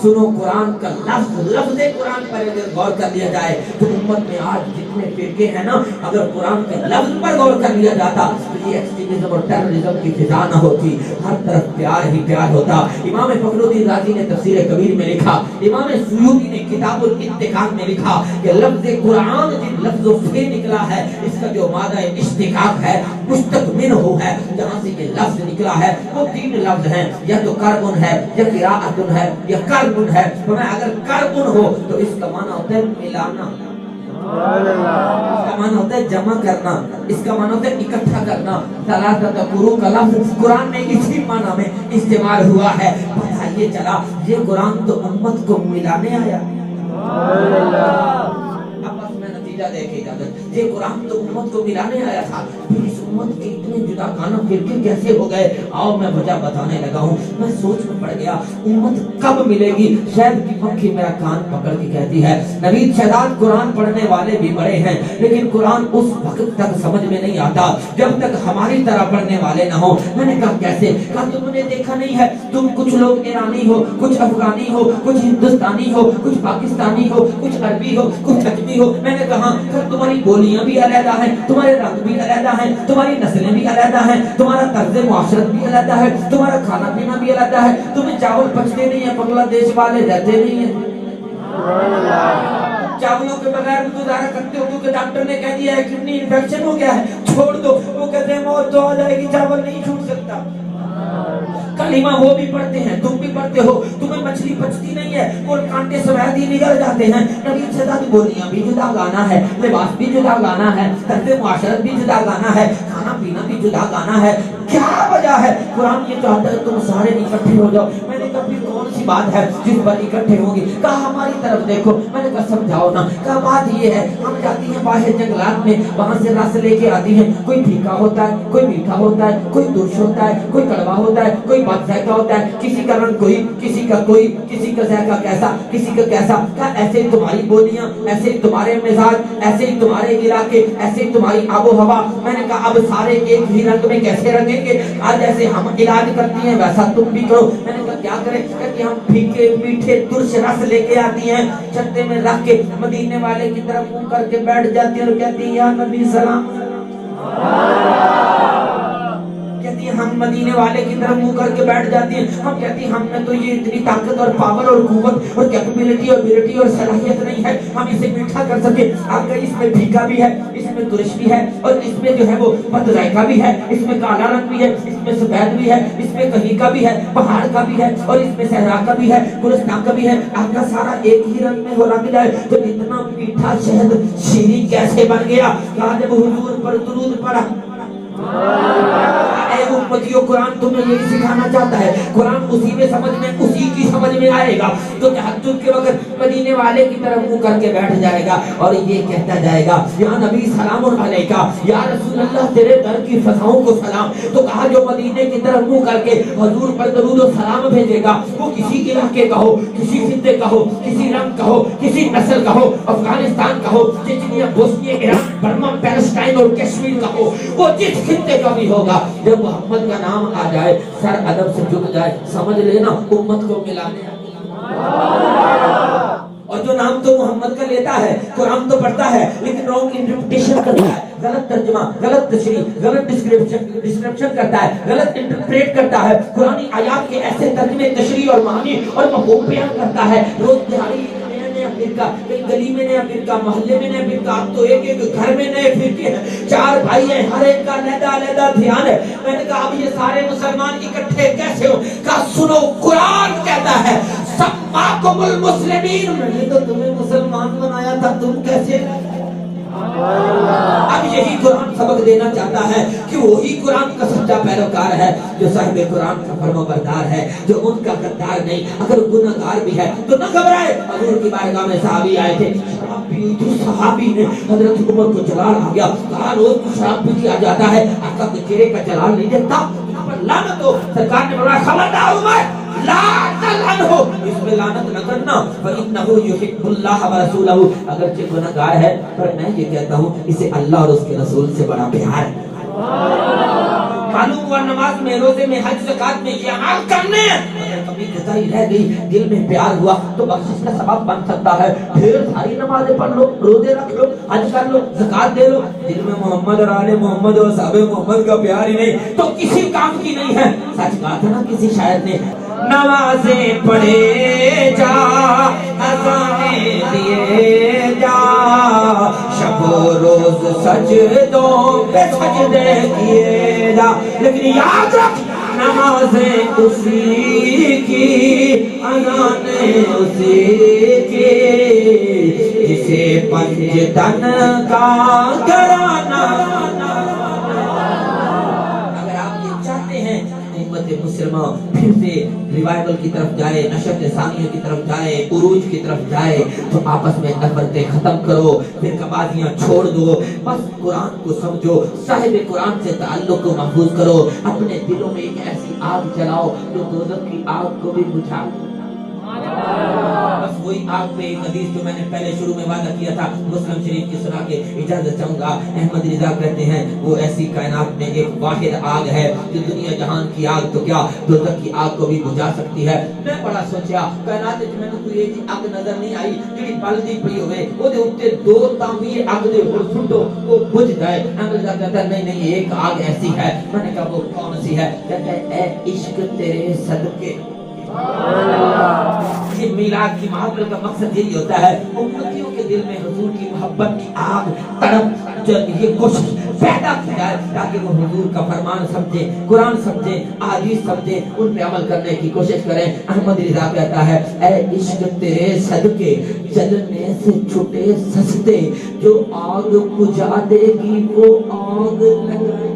سنو قرآن کا لفظ لفظ قرآن پر اگر غور کر لیا جائے تو امت میں آج جتنے فرقے ہیں نا، اگر قرآن کے لفظ پر غور کر لیا جاتا تو یہ ایکسٹریمزم اور ٹیررزم کی فضا نہ ہوتی، ہر طرف پیار ہی پیار ہوتا۔ امام فخر الدین رازی نے تفسیر کبیر میں لکھا، امام سیوطی نے کتاب الاتقان میں لکھا کہ لفظ قرآن جن لفظوں سے نکلا ہے اس کا جو مادہ اشتقاق ہے، مشتق منہ ہے، جہاں سے یہ لفظ نکلا ہے وہ تین لفظ ہیں، یا تو کربن ہے، یا قراءتن ہے، یا کربن ہے۔ اگر کربن ہو تو اس کا معنی ہوتا ہے ملانا، اس کا معنی ہوتا ہے جمع کرنا، اس کا معنی ہوتا ہے اکٹھا کرنا۔ ثلاثۃ قروء کا لفظ قرآن میں اسی معنی میں استعمال ہوا ہے۔ پتہ یہ چلا یہ قرآن تو امت کو ملانے آیا۔ آپس میں نتیجہ دیکھے اجازت، یہ قرآن تو امت کو ملانے آیا تھا، پھر اس امت کے اتنے جدا خانہ فرقے کیسے ہو گئے؟ آؤ میں وجہ بتانے لگا ہوں۔ میں سوچ میں پڑ گیا امت کب ملے گی؟ شاید کی مکھی میرا کان پکڑ کے کہتی ہے نوید شہزاد قرآن پڑھنے والے بھی بڑے ہیں لیکن قرآن اس وقت تک سمجھ میں نہیں آتا جب تک ہماری طرح پڑھنے والے نہ ہوں۔ میں نے کہا کیسے؟ کہا تم نے دیکھا نہیں ہے، تم کچھ لوگ ایرانی ہو، کچھ افغانی ہو، کچھ ہندوستانی ہو، کچھ پاکستانی ہو، کچھ عربی ہو، کچھ اجمی ہو۔ میں نے کہا تمہاری بولیاں بھی علیحدہ ہیں، تمہارے رنگ بھی علیحدہ ہیں، تمہاری نسلیں بھی علیحدہ ہیں، تمہارا طرز معاشرت بھی علیحدہ ہے، تمہارا کھانا پینا بھی علیحدہ ہے، تمہیں چاول پچتے نہیں ہیں، بنگلہ دیش والے رہتے نہیں ہیں، چاولوں کے بغیر بھی گزارا کرتے ہو کیونکہ ڈاکٹر نے کہہ دیا ہے کڈنی انفیکشن ہو گیا ہے، چھوڑ دو۔ وہ کہتے ہیں موت تو آ جائے گی، چاول نہیں چھوڑ سکتا۔ کلمہ وہ بھی پڑھتے ہیں، تم بھی پڑھتے ہو، تمہیں مچھلی پچتی نہیں ہے اور کانٹے سفید ہی نکل جاتے ہیں۔ نبی سے زیادہ بولیاں بھی جدا گانا ہے، لباس بھی جدا گانا ہے، طرز معاشرت بھی جدا گانا ہے، کھانا پینا بھی جدا گانا ہے۔ کیا وجہ ہے؟ قرآن یہ چاہتا ہے تم سارے اکٹھے ہو جاؤ۔ میں نے کہا پھر کون سی بات ہے جس پر اکٹھے ہوں گی؟ کہا ہماری طرف دیکھو۔ میں نے کہا سمجھاؤ نا۔ کہا بات یہ ہے ہم جاتی ہیں باہر جنگلات میں، وہاں سے رس لے کے آتی ہیں، کوئی پھیکا ہوتا ہے، کوئی میٹھا ہوتا ہے، کوئی ترش ہوتا ہے، کوئی کڑوا ہوتا ہے، کوئی بد ذائقہ ہوتا ہے، کسی کا رنگ کوئی، کسی کا کوئی، کسی کا ذائقہ کیسا، کسی کا کیسا۔ کہا ایسے ہی تمہاری بولیاں، ایسے ہی تمہارے مزاج، ایسے ہی تمہارے علاقے، ایسے ہی تمہاری آب و ہوا۔ میں نے کہا اب سارے ایک ہی رنگ میں کیسے رنگیں گے؟ آج جیسے ہم علاج کرتی ہیں ویسا تم بھی کرو۔ میں نے کہا کیا کریں؟ کہ ہم پھیکے میٹھے ترش رس لے کے آتی ہیں، چھتے میں رکھ کے مدینے والے کی طرف منہ کر کے بیٹھ جاتی ہیں اور کہتی ہیں یا نبی سلام، کہتی ہیں ہم مدینے والے کی طرف منہ کر کے بیٹھ جاتی ہیں۔ ہم کہتی ہیں ہم نے تو یہ اتنی طاقت اور پاور اور قوت اور کیپیبلٹی اور ابیلٹی اور صلاحیت نہیں ہے ہم اسے میٹھا کر سکے۔ آپ کا اس میں پھیکا بھی ہے، اس میں ترش بھی ہے، اور اس میں جو ہے وہ بد ذائقہ بھی ہے، اس میں کالا رنگ بھی ہے، اس میں سفید بھی ہے، اس میں کہیں کا بھی ہے، پہاڑ کا بھی ہے، اور اس میں صحرا کا بھی ہے، گلستان کا بھی ہے۔ آپ کا سارا ایک ہی رنگ میں وہ رنگ جائے تو اتنا میٹھا شہد شیریں کیسے بن گیا؟ کہا جب حضور پر درود پڑا۔ اے امتیوں قرآن تمہیں یہی سکھانا چاہتا ہے، قرآن اسی میں سمجھ میں اسی کی سمجھ میں آئے گا تو تہجد کے وقت مدینے والے کی طرف منہ کر کے بیٹھ جائے گا اور یہ کہتا جائے گا یا نبی سلام علیکہ، یا رسول اللہ تیرے در کی فضاؤں کو سلام۔ تو کہا جو مدینے کی طرف منہ کر کے حضور پر درود و سلام بھیجے گا وہ کسی علاقے کا ہو، کسی خطے کا ہو، کسی رنگ کا ہو، کسی نسل کا ہو، افغانستان کا ہو، چچنیا، بوسنیا، ایران، برما، پیلسٹائن اور کشمیر کا ہو، وہ جس خطے کا بھی ہوگا، جب محمد کا نام آ جائے سر ادب سے جھک جائے، سمجھ لینا امت کو ملانے۔ اور جو نام تو محمد کا لیتا ہے، قرآن تو پڑھتا ہے لیکن رانگ انٹرپریٹیشن کرتا ہے، غلط ترجمہ، غلط تشریح، غلط ڈسکرپشن کرتا ہے، غلط انٹرپریٹ کرتا ہے، قرآنی آیات کے ایسے ترجمے، تشریح اور معانی اور مفہوم بیان کرتا ہے۔ روز دہاڑی نیا فرقہ، کئی گلی میں نیا فرقہ، محلے میں نیا فرقہ، اب تو ایک ایک گھر میں نئے فرقے ہیں، 4 بھائی ہیں، ہر ایک کا علیحدہ علیحدہ دھیان ہے۔ میں نے کہا اب یہ سارے مسلمان اکٹھے کیسے ہو؟ کہا سنو قرآن کہتا ہے سماکم المسلمین، میں نے تو تمہیں مسلمان بنایا تھا، تم کیسے؟ اب یہی قرآن سبق دینا چاہتا ہے کہ وہی قرآن کا سچا پیروکار ہے جو صاحب قرآن کا فرمانبردار ہے، جو ان کا غدار نہیں۔ اگر گناہگار بھی ہے تو نہ گھبرائے۔ حضور کی بارگاہ میں صحابی آئے تھے، شراب پی تو صحابی نے حضرت عمر کو جلال آ گیا، کہا روز تو شراب پی کے آ جاتا ہے، آقا کے چہرے کا جلال نہیں دیکھتا، یہاں پر لعنت ہو۔ سرکار نے فرمایا خبردار عمر لا تلعن ہو، اس میں لعنت نہ کرنا، فإنه يحب الله ورسوله، اگرچہ گناہگار ہے پر میں یہ کہتا ہوں اسے اللہ اور اس کے رسول سے بڑا پیار ہے۔ معلوم ہوا نماز میں، روزے میں، حج زکات میں یہ اعمال کرنے ہیں، कमी कोताही रह गई, दिल में प्यार हुआ तो बख्शिश का सबब बन सकता है। फिर सारी नमाजें पढ़ लो, रोजे रख लो, हज कर लो, ज़कात दे लो, दिल में मोहम्मद और आले मोहम्मद और साहबे मोहम्मद का प्यार ही नहीं तो किसी काम की नहीं है। सच कहा था ना किसी शायर ने, नमाजें पढ़े जा, अज़ानें दिए जा, शबो रोज सजदों पे सजदे किए जा, लेकिन याद रख नमाजें उसी की, अज़ानें उसी की, जिसे पंजतन का घराना। अगर आप ये चाहते हैं उम्मत मुस्लिमा फिर से रिवाइवल की तरफ जाए, नशत सानियों की तरफ जाए, उरूज की तरफ जाए, तो आपस में नफरतें खत्म करो, फिरकाबाजियां छोड़ दो, बस कुरान को समझो, साहिब कुरान से ताल्लुक को महफूज करो, अपने दिलों में एक ऐसी आग जलाओ जो दोज़ख की आग को भी बुझा। बस वही आग पे एक हदीस जो मैंने पहले शुरू में वादा किया था, मुस्लिम शरीफ की सुना के इजाजत चाहूंगा। अहमद रिजा कहते हैं वो ऐसी कायनात में एक वाहिद आग है जो दुनिया जहान की आग तो क्या दोज़ख की आग को भी बुझा सकती है। मैं बड़ा सोचा कायनात में मैंने कोई एक आग नजर नहीं आई जिहड़ी बलदी पई होवे, ओदे उत्ते दो तांबी आग दे और सुटो वो बुझ जाए। अहमद रिजा कहता है नहीं नहीं एक आग ऐसी है। मैंने कहा वो कौन सी है? कहता है ए इश्क तेरे सदके। ये मिलाद की महफिल का मकसद यही होता है उम्मतियों के दिल में हुजूर की मोहब्बत की आग तड़प ये कोशिश पैदा की जाए ताकि वो हुजूर का फरमान समझे, कुरान समझे, अहादीस समझे, उन पे अमल करने की कोशिश करें। अहमद रिजा कहता है ए इश्क तेरे सदके जलने से छुटे सस्ते, जो आग बुझा देगी वो आग लगाए।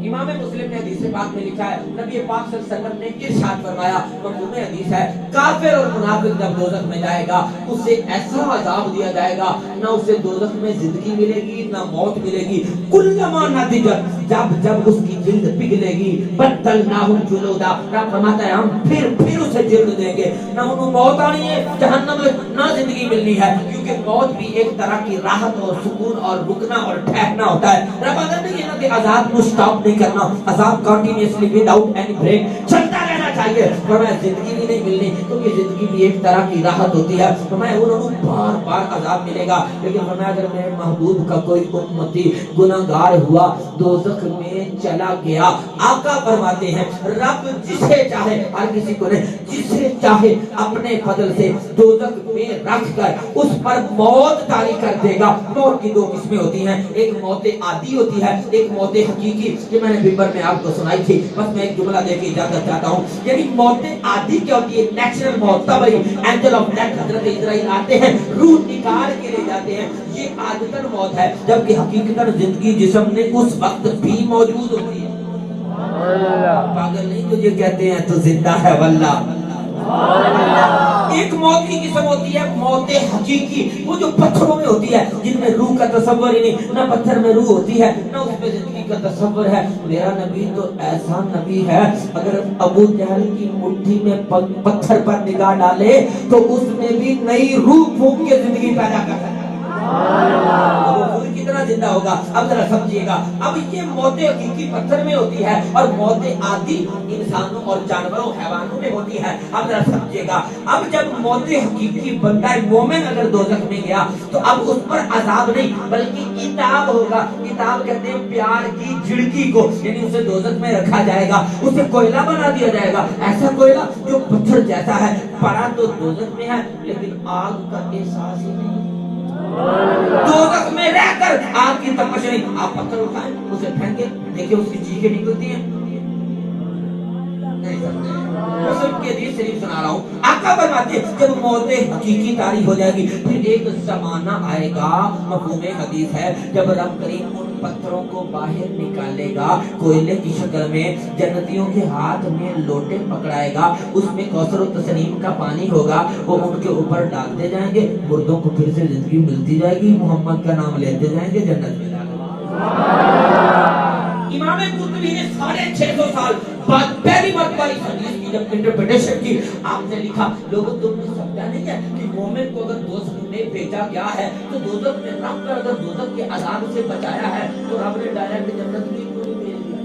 इमाम मुस्लिम ने हदीस पाक में लिखा है नबी पाक सल्लल्लाहु अलैहि वसल्लम ने इरशाद फरमाया, मफ़हूम हदीस है काफिर और मुनाफिक जब दोज़ख में जाएगा उसे ऐसा अज़ाब दिया जाएगा ना उसे दोज़ख में जिंदगी मिलेगी ना मौत मिलेगी। कुल्लमा नदिजत जब जब उसकी जिल्द पिघलेगी बदलनाहुम जुलूदा, रब फरमाता है हम फिर उसे जिल्द देंगे, ना उन्हें मौत आनी है जहन्नम में ना जिंदगी मिलनी है, क्योंकि मौत भी एक तरह की राहत और सुकून और रुकना और ठहरना होता है। रब अगर नहीं है ना कि अज़ाब को स्टॉप नहीं करना, अज़ाब कंटिन्यूअसली विदाउट एनी ब्रेक चलता रहना चाहिए, पर मैं जिंदगी भी नहीं मिलनी क्योंकि जिंदगी भी एक तरह की राहत होती है। तो मैं उन्होंने बार बार अज़ाब मिलेगा, लेकिन मैं अगर मेरे महबूब का कोई उम्मती गुनाहगार हुआ दोज़ख में चला गया, आका फरमाते हैं रब जिसे चाहे, हर किसी को नहीं, जिसे चाहे अपने फजल से दोज़ख में रख कर उस पर मौत तारी कर देगा। मौत की दो किस्में होती हैं, एक मौत आदी होती है, एक मौत हकीकी, जो मैंने बिंबर में आपको सुनाई थी। बस मैं एक जुमला देके इजाजत चाहता हूँ। यानी मौत आदी क्या होती है? नेचुरल मौत, तब angel of death Hazrat Israel आते हैं, रूह निकाल के ले जाते हैं, ये आदतन मौत है, जबकि हकीकतन जिंदगी जिस्म में उस वक्त भी मौजूद होती है। पागल नहीं तुझे कहते हैं तो जिंदा है वल्लाह। एक मौत की किस्म होती है मौत हकीकी, वो जो पत्थरों में होती है, जिनमें रूह का तसव्वुर ही नहीं, ना पत्थर में रूह होती है ना उसमें जिंदगी का तसव्वुर है। मेरा नबी तो ऐसा नबी है, अगर अबू जहल की मुट्ठी में पत्थर पर निगाह डाले तो उसमें भी नई रूह फूंक के जिंदगी पैदा कर सकता है। वो कितना जिंदा होगा अब जरा समझिएगा। अब ये मौतें हकीकी पत्थर में होती है और मौतें आदि इंसानों और जानवरों हैवानों में होती है। अब जरा समझिएगा, अब जब मौतें हकीकी बंदा मोमिन अगर दोज़ख में गया तो अब उस पर अजाब नहीं बल्कि इताब होगा। इताब कहते हैं प्यार की झिड़की को, यानी उसे दोज़ख में रखा जाएगा, उसे कोयला बना दिया जाएगा, ऐसा कोयला जो पत्थर जैसा है, पड़ा तो दोज़ख में है लेकिन आग का एहसास ही नहीं। दोज़ख में रहकर आग की तपश नहीं। आप पत्थर उठाएं उसे फेंके, देखिए उसकी चीखें निकलती हैं, नहीं समझे? के हदीस शरीफ सुना रहा हूँ। आका फरमाते जब मौत हकीकी तारी हो जाएगी फिर एक जमाना आएगा, मफ़हूम हदीस है, जब रब करीम उन पत्थरों को बाहर निकालेगा कोयले की शक्ल में, जन्नतियों के हाथ में लोटे पकड़ाएगा, उसमें कौसर और तसनीम का पानी होगा, वो उनके ऊपर डालते जाएंगे, मुर्दों को फिर से जिंदगी मिलती जाएगी, मोहम्मद का नाम लेते जाएंगे, जन्नत में इमाम कुतुबी ने 650 साल बाद पहली मर्तबा इस हदीस की जब इंटरप्रिटेशन की, आपने लिखा लोगों तुमने समझा नहीं है कि मोमिन को अगर दोज़ख में भेजा गया है तो दोज़ख में रखकर अगर दोज़ख के अज़ाब से बचाया है तो रब ने डायरेक्ट जन्नत में क्यों नहीं भेज दिया?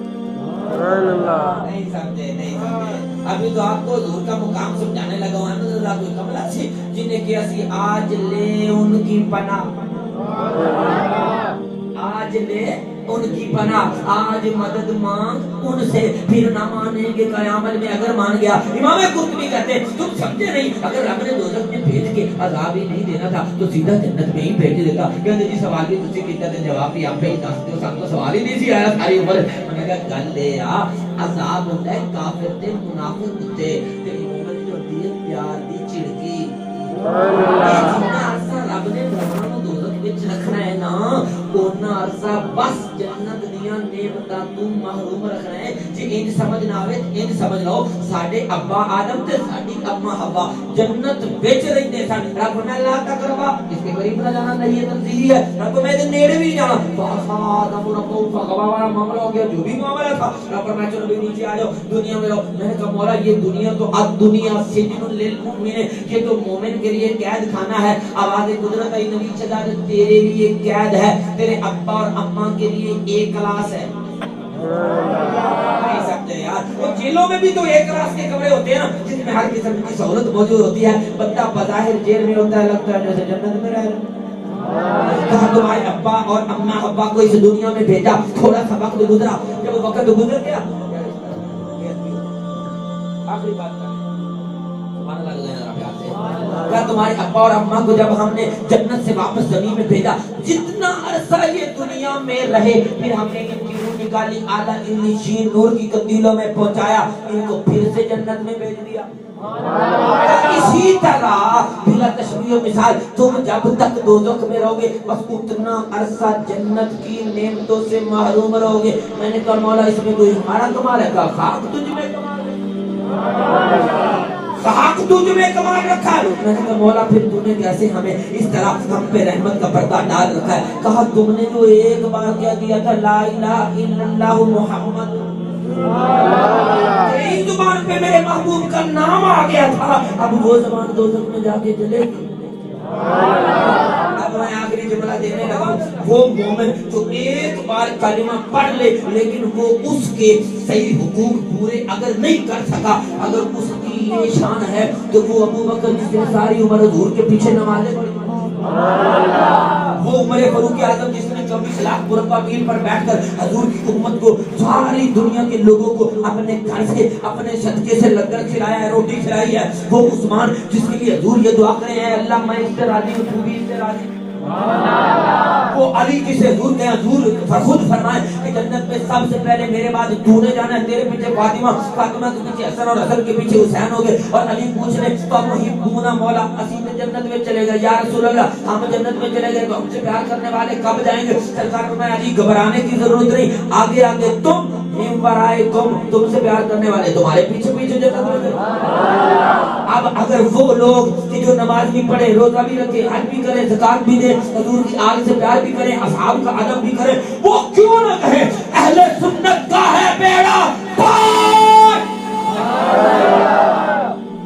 नहीं समझे, नहीं समझे। अभी तो आपको हुजूर का मुकाम समझाने लगा हूं। अहमदुल्लाह कोई कमला सी जिन्हें कि असी आज ले उनकी पनाह, आज ले उनकी पनाह, आज मदद मांग उनसे, फिर ना मानेंगे कयामत में अगर मान गया। इमाम कुर्तुबी कहते हैं तुम समझे नहीं, अगर रब ने दोजख में भेज के अजाब ही नहीं देना था तो सीधा जन्नत में ही भेज देता। कहते जी सवाल भी तुझसे किया थे, जवाब भी आप पे ही दसते हो, सब तो सवाल ही नहीं सी आया सारी उम्र। मैंने कहा गल ले आ, अजाब होता है काफिर ते मुनाफिक ते मोमिन जो होती है प्यार दी चिड़की। जितना अरसा रब ने दोजख विच रखना है ना, ओना अरसा बस जन्नत दियां नेमतां तू महरूम रखना है। जे इंज समझ ना आवे इंज समझ लो, साडे अब्बा आदम ते साडी अम्मा हवा जन्नत विच रहंदे सन। रब ने ला तकरबा, इसके करीब ना जाना नहीं है, तंजीही है। रब में दे नेड़े भी नहीं जाना। आदम रब्बो फगवा वाला मामला हो गया, जो भी मामला था रब मैं चलो भी नीचे आ जाओ, दुनिया में रहो। मैंने कहा मौला ये दुनिया तो अब दुनिया सिजनुल लिल मुमिन, ये तो मोमिन के लिए कैद खाना है। आवाज़ कुदरत आई नबी चला, तेरे लिए कैद है, तेरे अब्बा और अम्मा के लिए एक क्लास है। नहीं समझे यार, वो जेलों में भी तो एक क्लास के कमरे होते हैं ना, जिसमें हर किस्म की सहूलत मौजूद होती है। बंदा बज़ाहिर जेल में होता है, लगता है जैसे जन्नत में रह रहा। कहा तुम्हारे अब्बा और अम्मा अब्बा को इस दुनिया में भेजा, थोड़ा सा वक्त गुजरा, जब वो वक्त गुजर गया आखिरी बात क्या तुम्हारे अब्बा और अम्मा को जब हमने जन्नत से वापस जमीन में भेजा, जितना अरसा ये दुनिया में रहे, फिर हमने इनकी रूह निकाली, आला इल्लीशीन नूर की कंदीलों में पहुंचाया, इनको फिर से जन्नत में भेज दिया। इसी तरह बिला तशबीह मिसाल तुम जब तक दोज़ख में रहोगे बस उतना अरसा जन्नत की नेमतों से महरूम रहोगे। मैंने कहा मौला इसमें कोई हमारा कमाल है? कहा खाक तुझ में कमाल है, खाक तुझ में कमाल रखा है। मैंने कहा मौला फिर तूने कैसे हमें इस तरह हम पे रहमत का पर्दा डाल रखा है? कहा तुमने जो एक बार क्या दिया था, ला इलाहा इल्लल्लाह मुहम्मद, तेरी जुबान पे मेरे महबूब का नाम आ गया था, अब वो ज़बान दोज़ख में जाके जलेगी। अब मैं आखिरी जुमला देने लगा, वो मोमिन जो एक बार कलिमा पढ़ ले लेकिन वो उसके सही हुकूक पूरे अगर नहीं कर सका, अगर उसकी ये शान है तो वो अबू बकर जिसने सारी उम्र हुजूर के पीछे नमाज़ें पढ़ी, वो उमर फारूक आज़म जिसने 24 लाख मुरब्बा मील पर बैठकर हुजूर की उम्मत को, सारी दुनिया के लोगों को अपने घर से अपने सदके से लंगर खिलाया है, रोटी खिलाई है, वो उस्मान जिसके लिए हुजूर ये दुआ करे हैं अल्लाह मैं इससे राजी हूं, तू भी इससे राजी। वो अली जिसे हुजूर ने हुजूर खुद फरमाए कि जन्नत में सबसे पहले मेरे बाद तूने जाना है, तेरे पीछे फातिमा, फातिमा के पीछे हसन और हसन के पीछे हुसैन हो गए। और अली पूछ रहे तो मुहिब्बूना मौला असी तो जन्नत में चले गए, या रसूल अल्लाह हम जन्नत में चले गए तो हमसे प्यार करने वाले कब जाएंगे? सरकार फरमाया अली घबराने की जरूरत नहीं, आगे आगे तुम हिमवराए तुमसे प्यार करने वाले तुम्हारे पीछे पीछे जन्नत में गए। अब अगर वो लोग कि जो नमाज भी पढ़े, रोजा भी रखे, हज भी करे, ज़कात भी दे, हुजूर की आल से प्यार भी करें, असहाब का अदब भी करें, वो क्यों न कहे अहले सुन्नत का है बेड़ा पार?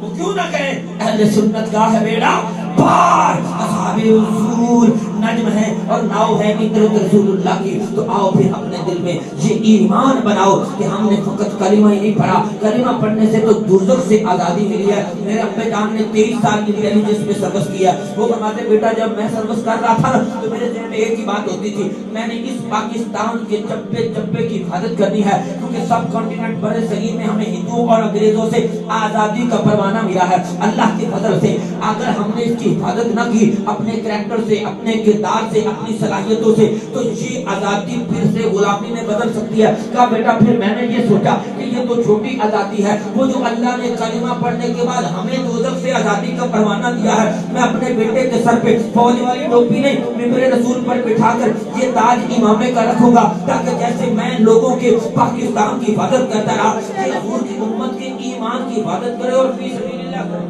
वो क्यों न कहे अहले सुन्नत का है बेड़ा पार? असहाबे उसूल नज्म है और नाव है इतरत रसूलुल्लाह की। तो आओ फिर अपने दिल में ये ईमान बनाओ कि हमने फकत कलिमा ही नहीं पढ़ा, कलिमा पढ़ने से तो दोज़ख से आज़ादी मिली है। मेरे अब्बे जान ने 23 साल की रिलीजियस में सर्विस किया। वो फरमाते बेटा जब मैं सर्विस कर रहा था ना तो मेरे ज़हन में एक ही बात होती थी, मैंने इस पाकिस्तान के चप्पे चप्पे की हिफाजत करनी है, क्योंकि सब कॉन्टिनेंट बड़े सही में हमें हिंदुओं और अंग्रेजों से आज़ादी का परवाना मिला है अल्लाह के फजल से। अगर हमने इसकी हिफाजत न की अपने करैक्टर से, अपने किरदार से, अपनी सलाहियतों से, तो ये आजादी फिर से गुलामी में बदल सकती है। कहा बेटा फिर मैंने ये सोचा कि ये तो छोटी आजादी है, वो जो अल्लाह ने कलिमा पढ़ने के बाद हमें दोज़ख से आजादी का परवाना दिया है, मैं अपने बेटे के सर पे फौज वाली टोपी नहीं मिंबर रसूल पर बिठाकर ये ताज इमामे का रखूंगा, ताकि जैसे मैं लोगों के पाकिस्तान की हिफाजत करता रहा, ये हुजूर की उम्मत के ईमान की हिफाजत करे और फी सबिलिल्लाह करे,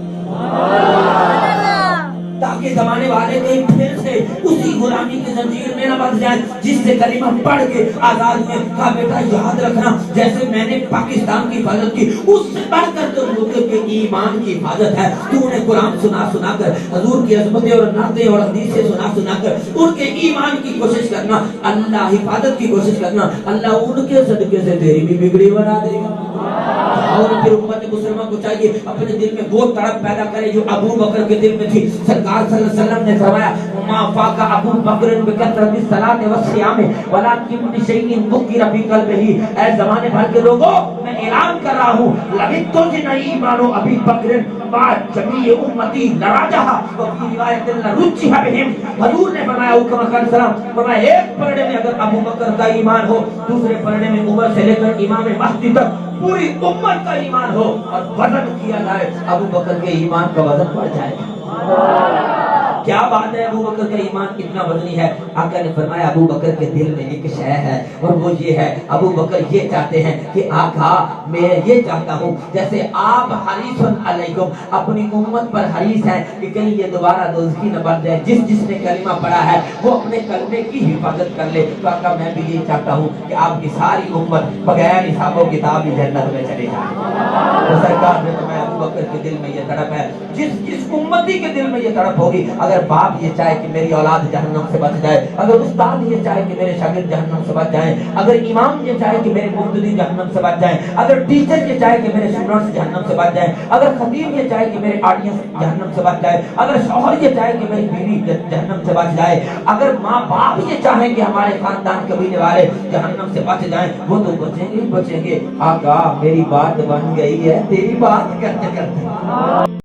ताकि के जमाने वाले कहीं फिर से उसी गुलामी की जंजीर में न बंध जाए, जिससे कलीमा पढ़ के आजाद हुए। कहा बेटा याद रखना, जैसे मैंने पाकिस्तान की हिफाजत की, उससे बढ़कर तो लोगों के ईमान की हिफाजत है। तू उन्हें कुरान सुना सुना कर, हजूर की अजमतें और नातें और हदीसें सुना सुना कर उनके ईमान की कोशिश करना, अल्लाह हिफाजत की कोशिश करना, अल्लाह उनके सदके से तेरी भी बिगड़ी बना देगा। और फिर उम्मत मुसलमान को चाहिए अपने दिल में वो तड़प पैदा करे जो अबू बकर के दिल में थी। सरकार सल्लल्लाहु अलैहि वसल्लम ने फरमाया, मा फाका अबू बकर बिकथरति सलात व सियाम वलाकिन बिशैइन मुकिर फी कल्बिही। ऐ जमाने भर के लोगों, मैं ऐलान कर रहा हूं, लबितो नहीं मानो अबी बकर बाद जमी उम्मती लराजहा व फी रिवायत लरुचिहा बिहिम। हजूर ने फरमाया, हुक्म सलाम फरमाया, एक पलड़े में अगर अबू बकर का ईमान हो, दूसरे पलड़े में उमर से लेकर इमाम महदी तक पूरी उम्मत का ईमान हो, और वजन किया जाए, अबू बकर के ईमान का वजन बढ़ जाएगा। क्या बात है, अबू बकर का ईमान कितना वजनी है। आका ने फरमाया, अबू बकर के दिल में एक शय है, और वो ये है, अबू बकर ये चाहते हैं कि आका मैं ये चाहता हूँ जैसे आप हरीसन अलैकुम अपनी उम्मत पर हरीस हैं कि कहीं ये दोबारा दोज़खी न बन जाए। जिसने कलिमा पढ़ा है वो अपने कलमे की हिफाजत कर ले। तो आका मैं भी ये चाहता हूँ कि आपकी सारी उम्मत बगैर हिसाबो किताब ही जन्नत में चले जाए। तो सरकार ने फरमाया, अबू बकर के दिल में ये तड़प है। जिस उम्मती के दिल में ये तड़प होगी, अगर बाप ये चाहे कि मेरी औलाद जहन्नम से बच जाए, अगर उस्ताद ये चाहे कि मेरे शागिर्द जहन्नम से बच जाएं, अगर इमाम ये चाहे कि मेरे मुक्तदी जहन्नम से बच जाएं, अगर टीचर ये चाहे कि मेरे स्टूडेंट्स जहन्नम से बच जाएं, अगर खतीब ये चाहे कि मेरे ऑडियंस जहन्नम से बच जाए, अगर शौहर ये चाहे कि मेरी बीवी जहन्नम से बच जाए, अगर माँ बाप ये चाहे कि हमारे खानदान कबीले वाले जहन्नम से बच जाएं, वो तो बचेंगे ही बचेंगे। आका मेरी बात बन गई है तेरी बात करते करते।